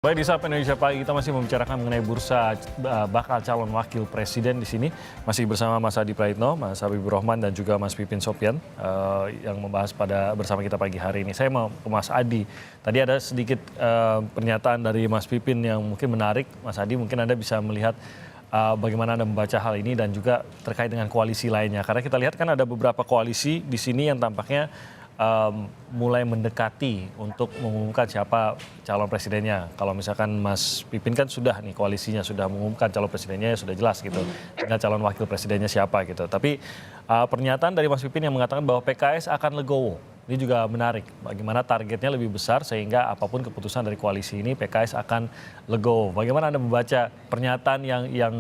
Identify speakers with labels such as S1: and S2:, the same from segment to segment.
S1: Baik, di Sapa Indonesia Pagi kita masih membicarakan mengenai bursa bakal calon wakil presiden di sini. Masih bersama Mas Adi Praitno, Mas Habibur Rahman dan juga Mas Pipin Sopian yang membahas bersama kita pagi hari ini. Saya mau ke Mas Adi. Tadi ada sedikit pernyataan dari Mas Pipin yang mungkin menarik. Mas Adi, mungkin Anda bisa melihat bagaimana Anda membaca hal ini dan juga terkait dengan koalisi lainnya. Karena kita lihat kan ada beberapa koalisi di sini yang tampaknya mulai mendekati untuk mengumumkan siapa calon presidennya. Kalau misalkan Mas Pipin kan sudah nih koalisinya sudah mengumumkan calon presidennya sudah jelas gitu. Tinggal calon wakil presidennya siapa gitu. Tapi pernyataan dari Mas Pipin yang mengatakan bahwa PKS akan legowo. Ini juga menarik. Bagaimana targetnya lebih besar sehingga apapun keputusan dari koalisi ini PKS akan legowo. Bagaimana Anda membaca pernyataan yang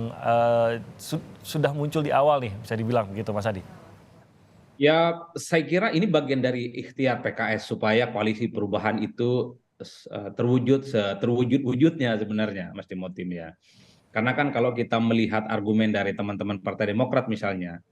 S1: sudah muncul di awal nih bisa dibilang begitu Mas Adi?
S2: Ya, saya kira ini bagian dari ikhtiar PKS supaya koalisi perubahan itu terwujud terwujud-wujudnya sebenarnya, Mas Timotim ya. Karena kan kalau kita melihat argumen dari teman-teman Partai Demokrat misalnya,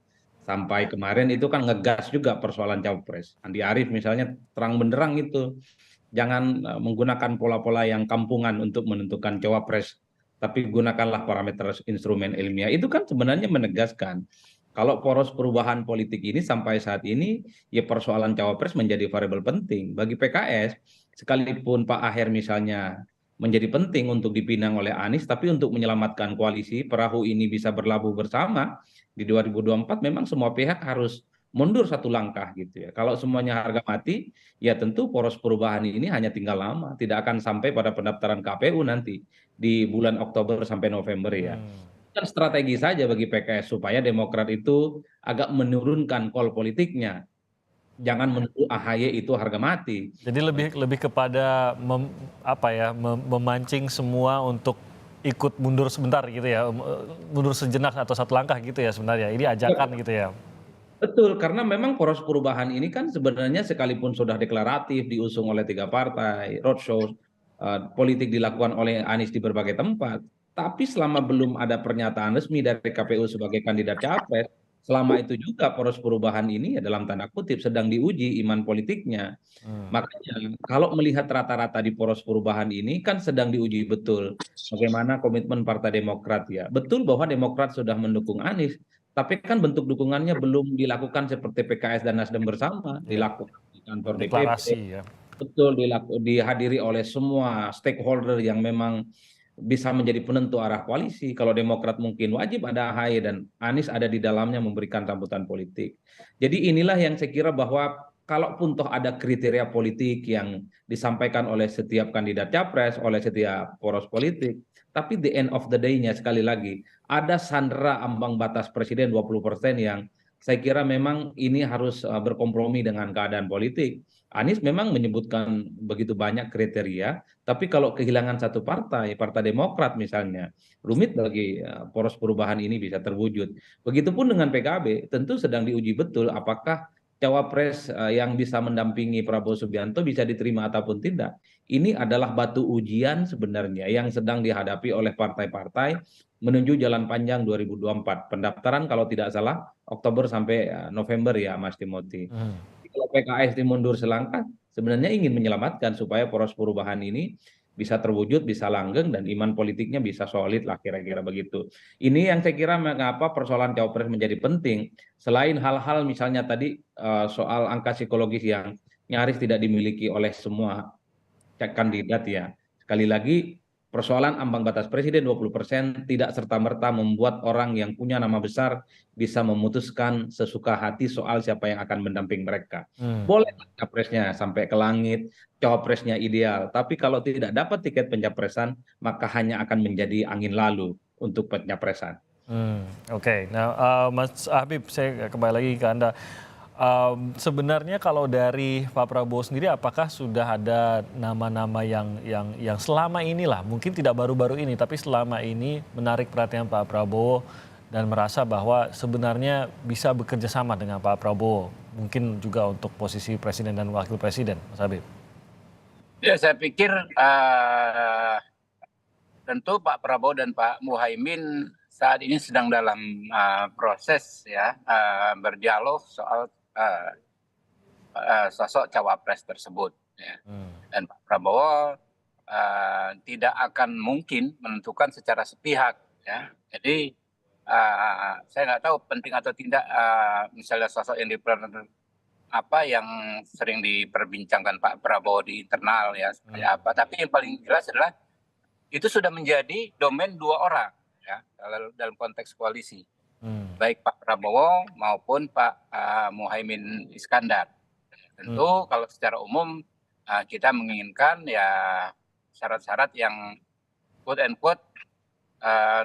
S2: sampai kemarin itu kan ngegas juga persoalan cawapres. Andi Arief misalnya terang benderang itu, jangan menggunakan pola-pola yang kampungan untuk menentukan cawapres, tapi gunakanlah parameter instrumen ilmiah. Itu kan sebenarnya menegaskan kalau poros perubahan politik ini sampai saat ini ya persoalan cawapres menjadi variabel penting bagi PKS, sekalipun Pak Aher misalnya menjadi penting untuk dipinang oleh Anies, tapi untuk menyelamatkan koalisi perahu ini bisa berlabuh bersama di 2024 memang semua pihak harus mundur satu langkah gitu ya. Kalau semuanya harga mati, ya tentu poros perubahan ini hanya tinggal lama, tidak akan sampai pada pendaftaran KPU nanti di bulan Oktober sampai November ya. Kan strategi saja bagi PKS supaya Demokrat itu agak menurunkan kol politiknya. Jangan menuduh AHY itu harga mati.
S1: Jadi lebih lebih kepada memancing semua untuk ikut mundur sebentar gitu ya, mundur sejenak atau satu langkah gitu ya sebenarnya. Ini ajakan gitu ya.
S2: Betul, karena memang poros perubahan ini kan sebenarnya sekalipun sudah deklaratif diusung oleh tiga partai, roadshow politik dilakukan oleh Anies di berbagai tempat, tapi selama belum ada pernyataan resmi dari KPU sebagai kandidat capres, selama itu juga poros perubahan ini ya dalam tanda kutip sedang diuji iman politiknya.
S1: Hmm.
S2: Makanya kalau melihat rata-rata di poros perubahan ini kan sedang diuji betul bagaimana komitmen Partai Demokrat ya. Betul bahwa Demokrat sudah mendukung Anies, tapi kan bentuk dukungannya belum dilakukan seperti PKS dan Nasdem bersama,
S1: Ya,
S2: dilakukan di kantor DPP,
S1: deklarasi ya.
S2: betul dihadiri oleh semua stakeholder yang memang bisa menjadi penentu arah koalisi. Kalau Demokrat mungkin wajib ada AHY dan Anies ada di dalamnya memberikan sambutan politik. Jadi inilah yang saya kira bahwa kalaupun toh ada kriteria politik yang disampaikan oleh setiap kandidat capres, oleh setiap poros politik, tapi the end of the day-nya sekali lagi ada sandera ambang batas presiden 20% yang saya kira memang ini harus berkompromi dengan keadaan politik. Anies memang menyebutkan begitu banyak kriteria, tapi kalau kehilangan satu partai, Partai Demokrat misalnya, rumit bagi poros perubahan ini bisa terwujud. Begitupun dengan PKB, tentu sedang diuji betul apakah cawapres yang bisa mendampingi Prabowo Subianto bisa diterima ataupun tidak. Ini adalah batu ujian sebenarnya yang sedang dihadapi oleh partai-partai menuju jalan panjang 2024. Pendaftaran kalau tidak salah Oktober sampai November ya Mas Timothy.
S1: Hmm.
S2: Kalau PKS dimundur selangkah, sebenarnya ingin menyelamatkan supaya poros perubahan ini bisa terwujud, bisa langgeng, dan iman politiknya bisa solid lah kira-kira begitu. Ini yang saya kira mengapa persoalan cawapres menjadi penting. Selain hal-hal misalnya tadi soal angka psikologis yang nyaris tidak dimiliki oleh semua kandidat ya. Sekali lagi persoalan ambang batas presiden 20% tidak serta-merta membuat orang yang punya nama besar bisa memutuskan sesuka hati soal siapa yang akan mendamping mereka.
S1: Hmm.
S2: Boleh capresnya sampai ke langit, cawapresnya ideal, tapi kalau tidak dapat tiket pencapresan, maka hanya akan menjadi angin lalu untuk pencapresan.
S1: Oke. Nah, Mas Habib, saya kembali lagi ke Anda. Sebenarnya kalau dari Pak Prabowo sendiri, apakah sudah ada nama-nama yang selama inilah, mungkin tidak baru-baru ini, tapi selama ini menarik perhatian Pak Prabowo dan merasa bahwa sebenarnya bisa bekerja sama dengan Pak Prabowo, mungkin juga untuk posisi presiden dan wakil presiden, Mas Habib?
S3: Ya, saya pikir tentu Pak Prabowo dan Pak Muhaimin saat ini sedang dalam proses ya berdialog soal sosok cawapres tersebut. Ya. Dan Pak Prabowo tidak akan mungkin menentukan secara sepihak, ya. Jadi saya nggak tahu penting atau tidak misalnya sosok yang yang sering diperbincangkan Pak Prabowo di internal ya seperti apa. Tapi yang paling jelas adalah itu sudah menjadi domain dua orang ya dalam konteks koalisi, baik Pak Prabowo maupun Pak Muhaimin Iskandar. Tentu kalau secara umum kita menginginkan ya syarat-syarat yang quote and quote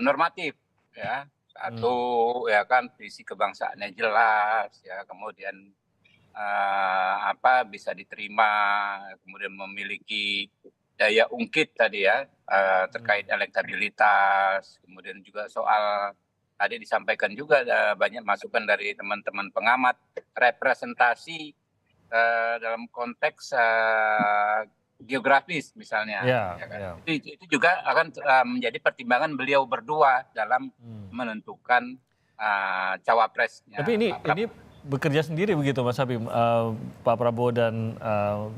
S3: normatif ya. Satu ya kan visi kebangsaannya jelas ya, kemudian bisa diterima, kemudian memiliki daya ungkit tadi ya terkait elektabilitas, kemudian juga soal tadi disampaikan juga banyak masukan dari teman-teman pengamat representasi dalam konteks geografis misalnya. Ya kan? Itu juga akan menjadi pertimbangan beliau berdua dalam menentukan cawapresnya.
S1: Tapi ini bekerja sendiri begitu Mas Habib, Pak Prabowo dan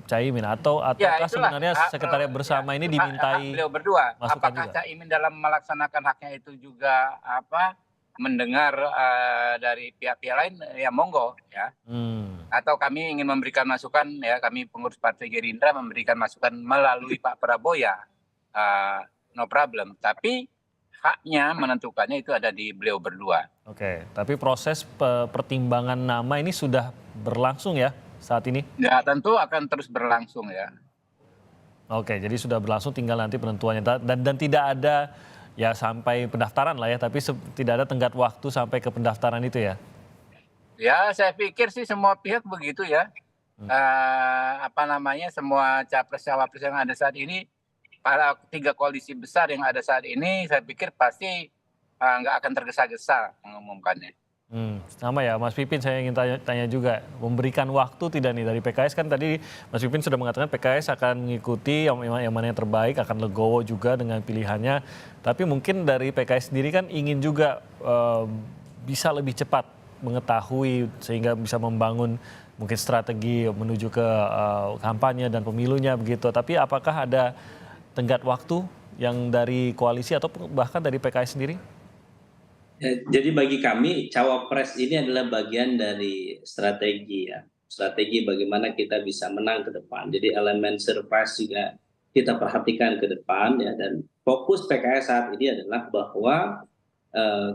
S1: Caimin ataukah sebenarnya sekretariat bersama ini dimintai
S3: beliau berdua?
S1: Apakah
S3: juga Caimin dalam melaksanakan haknya itu juga mendengar dari pihak-pihak lain ya monggo ya. Atau kami ingin memberikan masukan ya, kami pengurus Partai Gerindra memberikan masukan melalui Pak Prabowo ya no problem. Tapi haknya menentukannya itu ada di beliau berdua.
S1: Oke, tapi proses pertimbangan nama ini sudah berlangsung ya saat ini?
S3: Ya tentu akan terus berlangsung ya.
S1: Oke, jadi sudah berlangsung, tinggal nanti penentuannya dan tidak ada ya sampai pendaftaran lah ya, tapi tidak ada tenggat waktu sampai ke pendaftaran itu ya?
S3: Ya saya pikir sih semua pihak begitu ya. Semua capres-cawapres yang ada saat ini, para tiga koalisi besar yang ada saat ini, saya pikir pasti nggak akan tergesa-gesa mengumumkannya.
S1: Sama ya Mas Pipin, saya ingin tanya juga, memberikan waktu tidak nih dari PKS? Kan tadi Mas Pipin sudah mengatakan PKS akan mengikuti yang mana yang terbaik, akan legowo juga dengan pilihannya. Tapi mungkin dari PKS sendiri kan ingin juga bisa lebih cepat mengetahui sehingga bisa membangun mungkin strategi menuju ke kampanye dan pemilunya begitu. Tapi apakah ada tenggat waktu yang dari koalisi atau bahkan dari PKS sendiri?
S4: Jadi bagi kami cawapres ini adalah bagian dari strategi ya, strategi bagaimana kita bisa menang ke depan. Jadi elemen surprise juga kita perhatikan ke depan ya, dan fokus PKS saat ini adalah bahwa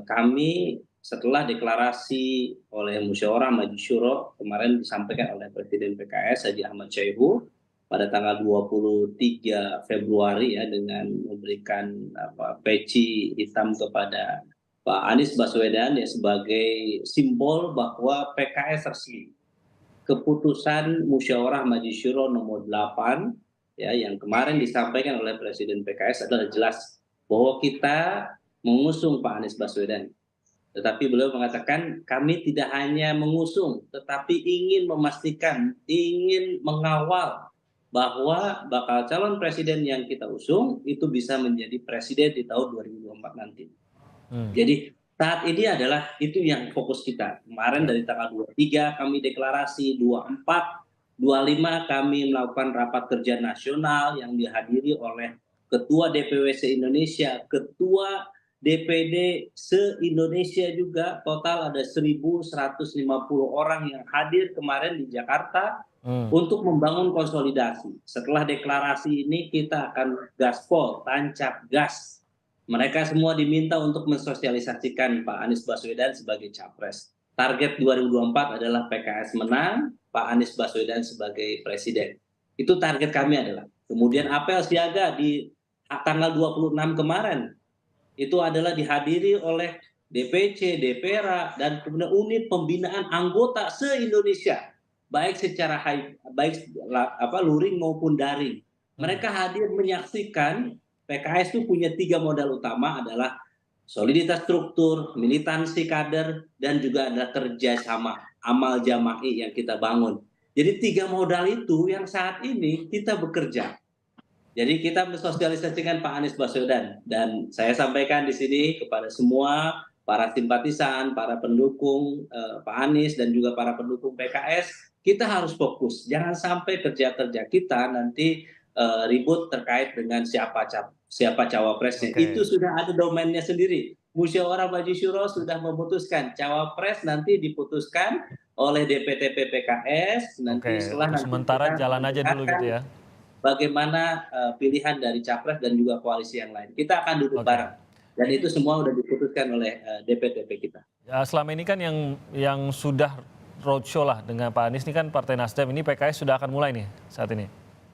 S4: kami setelah deklarasi oleh Musyawarah Majelis Syuro kemarin disampaikan oleh Presiden PKS Haji Ahmad Syaihu pada tanggal 23 Februari ya, dengan memberikan peci hitam kepada Pak Anies Baswedan ya sebagai simbol bahwa PKS resmi. Keputusan Musyawarah Majelis Syuro nomor 8 ya yang kemarin disampaikan oleh Presiden PKS adalah jelas bahwa kita mengusung Pak Anies Baswedan. Tetapi beliau mengatakan kami tidak hanya mengusung tetapi ingin memastikan, ingin mengawal bahwa bakal calon presiden yang kita usung itu bisa menjadi presiden di tahun 2024 nanti. Jadi saat ini adalah itu yang fokus kita. Kemarin dari tanggal 23 kami deklarasi, 24, 25 kami melakukan rapat kerja nasional yang dihadiri oleh Ketua DPW se-Indonesia, Ketua DPD se-Indonesia juga, total ada 1.150 orang yang hadir kemarin di Jakarta untuk membangun konsolidasi. Setelah deklarasi ini kita akan gaspol, tancap gas. Mereka semua diminta untuk mensosialisasikan Pak Anies Baswedan sebagai capres. Target 2024 adalah PKS menang, Pak Anies Baswedan sebagai presiden. Itu target kami adalah. Kemudian apel siaga di tanggal 26 kemarin, itu adalah dihadiri oleh DPC, DPRA, dan kemudian unit pembinaan anggota se-Indonesia, baik secara luring maupun daring. Mereka hadir menyaksikan. PKS itu punya 3 modal utama adalah soliditas struktur, militansi kader, dan juga ada kerjasama, amal jama'i yang kita bangun. Jadi 3 modal itu yang saat ini kita bekerja. Jadi kita mensosialisasikan Pak Anies Baswedan, dan saya sampaikan di sini kepada semua para simpatisan, para pendukung Pak Anies dan juga para pendukung PKS, kita harus fokus. Jangan sampai kerja-kerja kita nanti ribut terkait dengan siapa cawapresnya.
S1: Oke.
S4: Itu sudah ada domainnya sendiri. Musyawarah Majelis Syuro sudah memutuskan cawapres nanti diputuskan oleh DPTP PKS
S1: Oke,
S4: nanti setelah
S1: untuk
S4: nanti
S1: sementara
S4: kita
S1: jalan aja dulu gitu ya.
S4: bagaimana pilihan dari capres dan juga koalisi yang lain. Kita akan duduk
S1: Oke.
S4: bareng dan itu semua sudah diputuskan oleh DPTP kita.
S1: Ya, selama ini kan yang sudah roadshow lah dengan Pak Anies ini kan Partai Nasdem, ini PKS sudah akan mulai nih saat ini.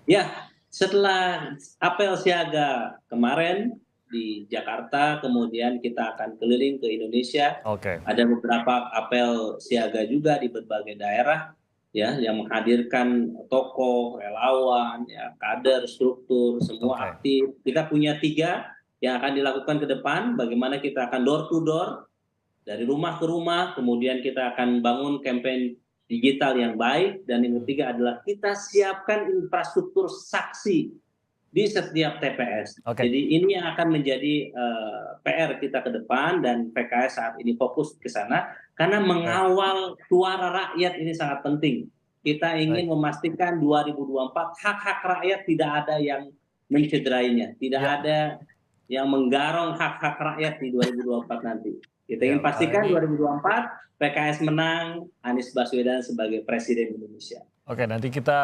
S4: Ya, setelah apel siaga kemarin di Jakarta, kemudian kita akan keliling ke Indonesia.
S1: Oke.
S4: Ada beberapa apel siaga juga di berbagai daerah, ya, yang menghadirkan tokoh, relawan, ya, kader, struktur, semua
S1: Oke.
S4: aktif. Kita punya 3 yang akan dilakukan ke depan. Bagaimana kita akan door to door dari rumah ke rumah, kemudian kita akan bangun campaign digital yang baik, dan yang ketiga adalah kita siapkan infrastruktur saksi di setiap TPS.
S1: Oke.
S4: Jadi ini yang akan menjadi PR kita ke depan, dan PKS saat ini fokus ke sana karena mengawal suara rakyat ini sangat penting. Kita ingin memastikan 2024 hak-hak rakyat tidak ada yang mencederainya, tidak
S1: Ya.
S4: ada yang menggarong hak-hak rakyat di 2024 nanti. Kita
S1: Ya,
S4: ingin pastikan
S1: ini-
S4: 2024 PKS menang, Anies Baswedan sebagai Presiden Indonesia.
S1: Oke, nanti kita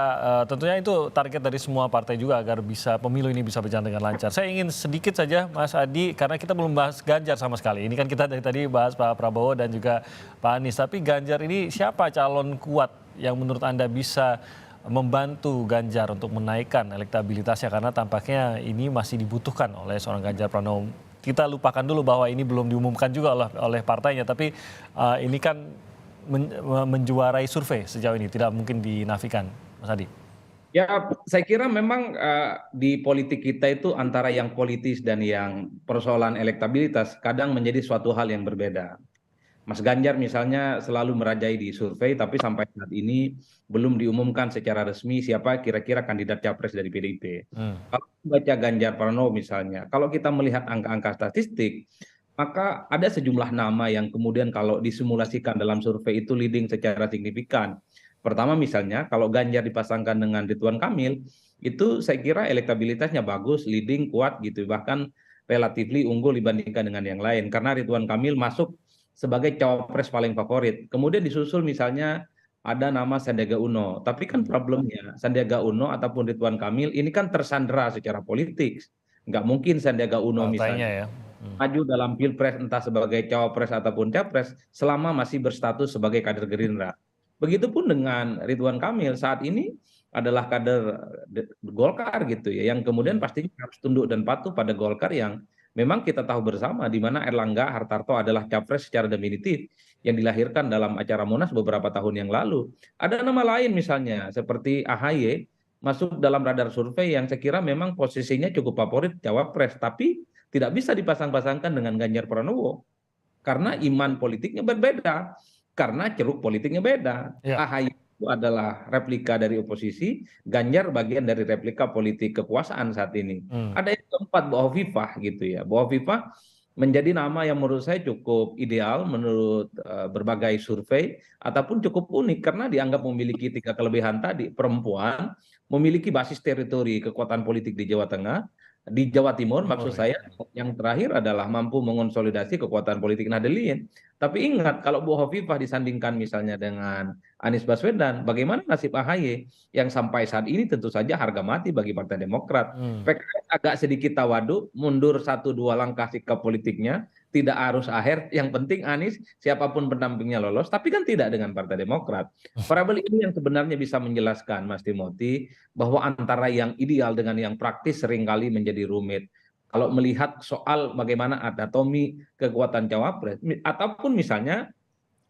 S1: tentunya itu target dari semua partai juga agar bisa pemilu ini bisa berjalan dengan lancar. Saya ingin sedikit saja Mas Adi, karena kita belum bahas Ganjar sama sekali. Ini kan kita dari tadi bahas Pak Prabowo dan juga Pak Anies. Tapi Ganjar ini siapa calon kuat yang menurut Anda bisa membantu Ganjar untuk menaikkan elektabilitasnya? Karena tampaknya ini masih dibutuhkan oleh seorang Ganjar Pranowo. Kita lupakan dulu bahwa ini belum diumumkan juga oleh partainya, tapi ini kan menjuarai survei sejauh ini, tidak mungkin dinafikan, Mas Adi.
S2: Ya, saya kira memang di politik kita itu antara yang politis dan yang persoalan elektabilitas kadang menjadi suatu hal yang berbeda. Mas Ganjar misalnya selalu merajai di survei, tapi sampai saat ini belum diumumkan secara resmi siapa kira-kira kandidat capres dari PDIP. Kalau baca Ganjar Pranowo misalnya, kalau kita melihat angka-angka statistik, maka ada sejumlah nama yang kemudian kalau disimulasikan dalam survei itu leading secara signifikan. Pertama misalnya, kalau Ganjar dipasangkan dengan Ridwan Kamil, itu saya kira elektabilitasnya bagus, leading, kuat gitu, bahkan relatively unggul dibandingkan dengan yang lain. Karena Ridwan Kamil masuk sebagai cawapres paling favorit. Kemudian disusul misalnya ada nama Sandiaga Uno. Tapi kan problemnya Sandiaga Uno ataupun Ridwan Kamil ini kan tersandera secara politik. Nggak mungkin Sandiaga Uno misalnya
S1: Partainya ya.
S2: maju dalam pilpres entah sebagai cawapres ataupun capres selama masih berstatus sebagai kader Gerindra. Begitupun dengan Ridwan Kamil saat ini adalah kader Golkar gitu ya, yang kemudian pastinya harus tunduk dan patuh pada Golkar yang memang kita tahu bersama di mana Erlangga Hartarto adalah capres secara definitif yang dilahirkan dalam acara Munas beberapa tahun yang lalu. Ada nama lain misalnya seperti AHY masuk dalam radar survei yang saya kira memang posisinya cukup favorit cawapres, tapi tidak bisa dipasang-pasangkan dengan Ganjar Pranowo karena iman politiknya berbeda, karena ceruk politiknya beda.
S1: Ya.
S2: AHY itu adalah replika dari oposisi, Ganjar bagian dari replika politik kekuasaan saat ini. Ada yang keempat, Bu Hovifah gitu ya. Bu Hovifah menjadi nama yang menurut saya cukup ideal menurut berbagai survei ataupun cukup unik karena dianggap memiliki 3 kelebihan tadi. Perempuan, memiliki basis teritori kekuatan politik di Jawa Tengah, di Jawa Timur maksud saya, yang terakhir adalah mampu mengonsolidasi kekuatan politik Nahdliyin. Tapi ingat, kalau Bu Hovifah disandingkan misalnya dengan Anies Baswedan, bagaimana nasib AHY yang sampai saat ini tentu saja harga mati bagi Partai Demokrat. PKS agak sedikit tawadu, mundur 1-2 langkah sikap politiknya, tidak harus akhir, yang penting Anies siapapun pendampingnya lolos, tapi kan tidak dengan Partai Demokrat. Variabel ini yang sebenarnya bisa menjelaskan Mas Timothy bahwa antara yang ideal dengan yang praktis seringkali menjadi rumit. Kalau melihat soal bagaimana anatomi kekuatan cawapres, ataupun misalnya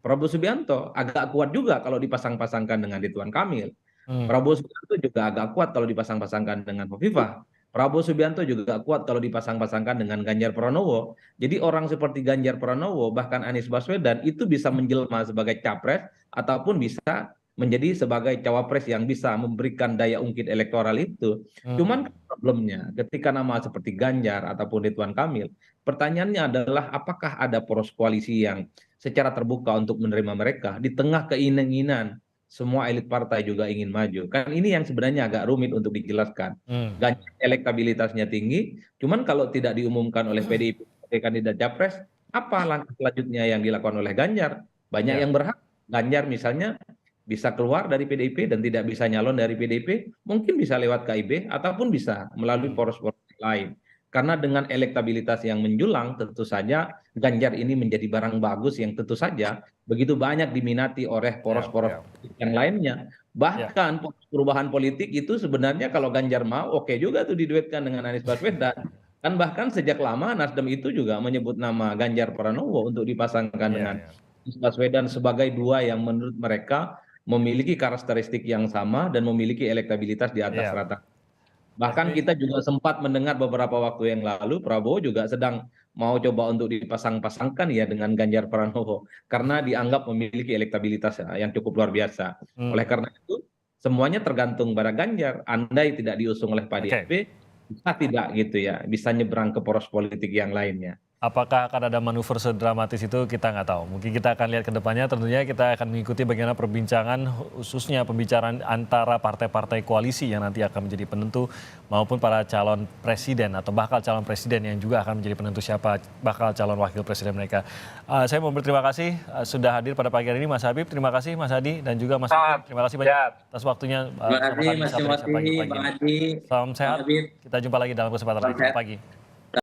S2: Prabowo Subianto agak kuat juga kalau dipasang-pasangkan dengan Ridwan Kamil. Prabowo Subianto juga agak kuat kalau dipasang-pasangkan dengan Hovifah. Prabowo Subianto juga kuat kalau dipasang-pasangkan dengan Ganjar Pranowo. Jadi orang seperti Ganjar Pranowo bahkan Anies Baswedan itu bisa menjelma sebagai capres ataupun bisa menjadi sebagai cawapres yang bisa memberikan daya ungkit elektoral itu. Cuman problemnya ketika nama seperti Ganjar ataupun Ridwan Kamil, pertanyaannya adalah apakah ada poros koalisi yang secara terbuka untuk menerima mereka di tengah keinginan semua elit partai juga ingin maju. Kan ini yang sebenarnya agak rumit untuk dijelaskan. Ganjar elektabilitasnya tinggi, cuman kalau tidak diumumkan oleh PDIP sebagai kandidat capres, apa langkah selanjutnya yang dilakukan oleh Ganjar? Banyak yang berhak. Ganjar misalnya bisa keluar dari PDIP dan tidak bisa nyalon dari PDIP, mungkin bisa lewat KIB ataupun bisa melalui poros-poros lain. Karena dengan elektabilitas yang menjulang, tentu saja Ganjar ini menjadi barang bagus yang tentu saja begitu banyak diminati oleh poros-poros yang lainnya. Bahkan perubahan politik itu sebenarnya kalau Ganjar mau, oke juga tuh diduetkan dengan Anies Baswedan. Kan bahkan sejak lama Nasdem itu juga menyebut nama Ganjar Pranowo untuk dipasangkan dengan Anies Baswedan sebagai dua yang menurut mereka memiliki karakteristik yang sama dan memiliki elektabilitas di atas rata. Bahkan kita juga sempat mendengar beberapa waktu yang lalu Prabowo juga sedang mau coba untuk dipasang-pasangkan ya dengan Ganjar Pranowo karena dianggap memiliki elektabilitas yang cukup luar biasa. Oleh karena itu semuanya tergantung pada Ganjar. Andai tidak diusung oleh PDIP, bisa tidak gitu ya, bisa nyebrang ke poros politik yang lainnya.
S1: Apakah akan ada manuver sedramatis itu kita nggak tahu. Mungkin kita akan lihat ke depannya, tentunya kita akan mengikuti bagaimana perbincangan, khususnya pembicaraan antara partai-partai koalisi yang nanti akan menjadi penentu, maupun para calon presiden atau bakal calon presiden yang juga akan menjadi penentu siapa bakal calon wakil presiden mereka. Saya mau berterima kasih sudah hadir pada pagi hari ini Mas Habib, terima kasih Mas Hadi dan juga Mas Pipin, terima kasih banyak atas waktunya.
S4: Terima kasih Mas Timothy, Bang Adi.
S1: Salam sehat, kita jumpa lagi dalam kesempatan lain. Selamat pagi.